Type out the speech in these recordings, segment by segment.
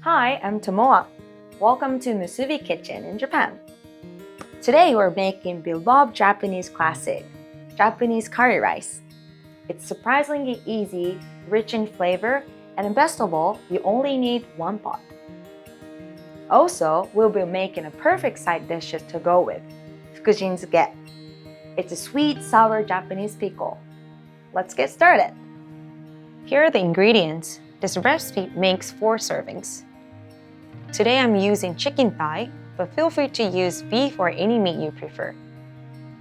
Hi, I'm Tomoa. Welcome to MUSUBI Kitchen in Japan. Today we're making beloved Japanese classic, Japanese curry rice. It's surprisingly easy, rich in flavor, and best of all, you only need one pot. Also, we'll be making a perfect side dish to go with, Fukujinzuke. It's a sweet, sour Japanese pickle. Let's get started. Here are the ingredients. This recipe makes 4 servings. Today I'm using chicken thigh, but feel free to use beef or any meat you prefer.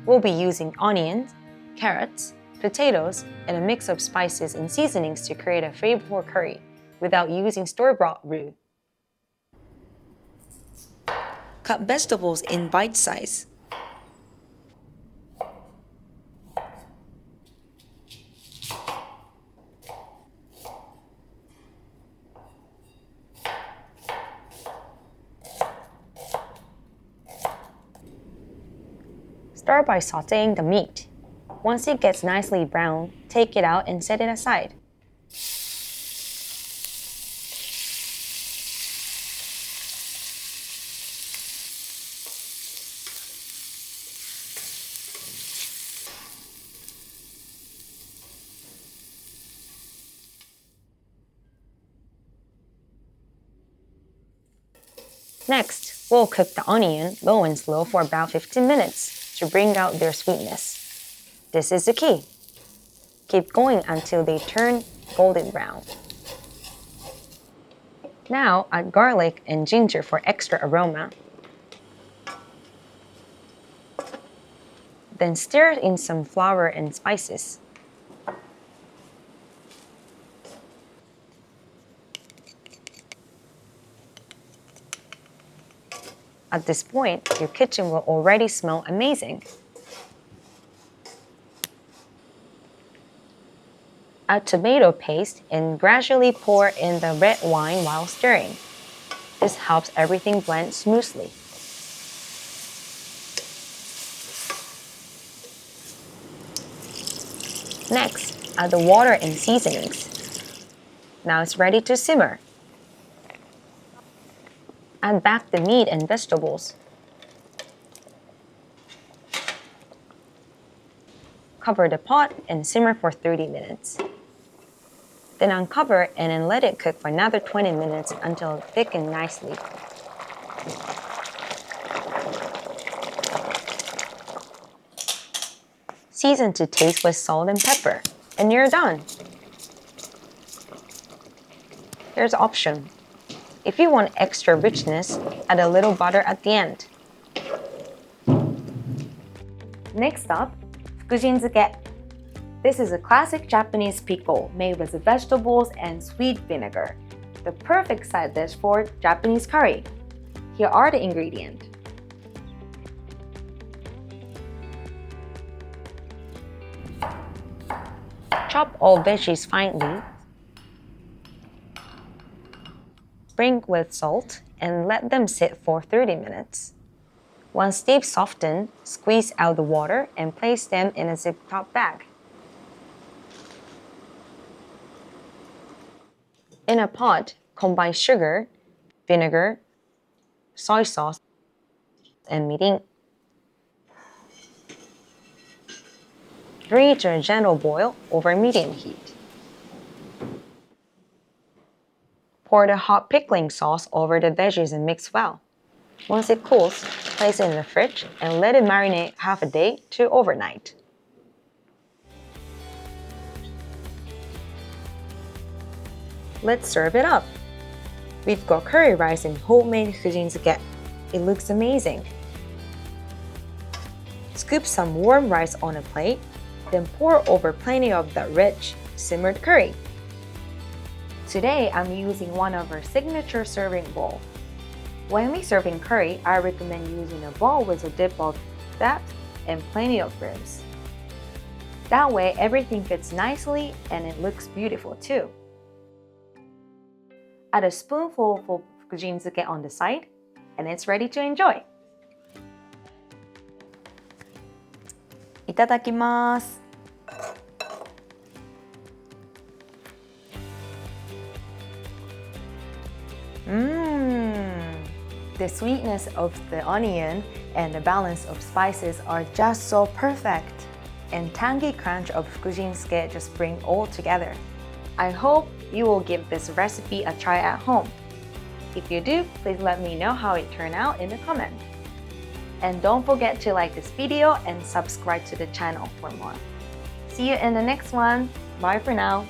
We'll be using onions, carrots, potatoes, and a mix of spices and seasonings to create a flavorful curry without using store-bought roux. Cut vegetables in bite size. Start by sautéing the meat. Once it gets nicely brown, take it out and set it aside. Next, we'll cook the onion low and slow for about 15 minutes to bring out their sweetness. This is the key. Keep going until they turn golden brown. Now add garlic and ginger for extra aroma. Then stir in some flour and spices. At this point, your kitchen will already smell amazing. Add tomato paste and gradually pour in the red wine while stirring. This helps everything blend smoothly. Next, add the water and seasonings. Now it's ready to simmer. Add back the meat and vegetables. Cover the pot and simmer for 30 minutes. Then uncover and then let it cook for another 20 minutes until it thickens nicely. Season to taste with salt and pepper, and you're done. Here's an option. If you want extra richness, add a little butter at the end. Next up, Fukujinzuke. This is a classic Japanese pickle made with vegetables and sweet vinegar, the perfect side dish for Japanese curry. Here are the ingredients. Chop all veggies finely. Sprinkle with salt and let them sit for 30 minutes. Once they've softened, squeeze out the water and place them in a zip-top bag. In a pot, combine sugar, vinegar, soy sauce, and mirin. Bring it to a gentle boil over medium heat. Pour the hot pickling sauce over the veggies and mix well. Once it cools, place it in the fridge and let it marinate half a day to overnight. Let's serve it up. We've got curry rice and homemade Fukujinzuke. It looks amazing. Scoop some warm rice on a plate, then pour over plenty of the rich, simmered curry. Today, I'm using one of our signature serving bowls. When we serving curry, I recommend using a bowl with a dip of depth and plenty of rooms. That way, everything fits nicely and it looks beautiful too. Add a spoonful of Fukujinzuke on the side, and it's ready to enjoy. いただきます。The sweetness of the onion and the balance of spices are just so perfect. And tangy crunch of Fukujinzuke just bring all together. I hope you will give this recipe a try at home. If you do, please let me know how it turned out in the comments. And don't forget to like this video and subscribe to the channel for more. See you in the next one. Bye for now.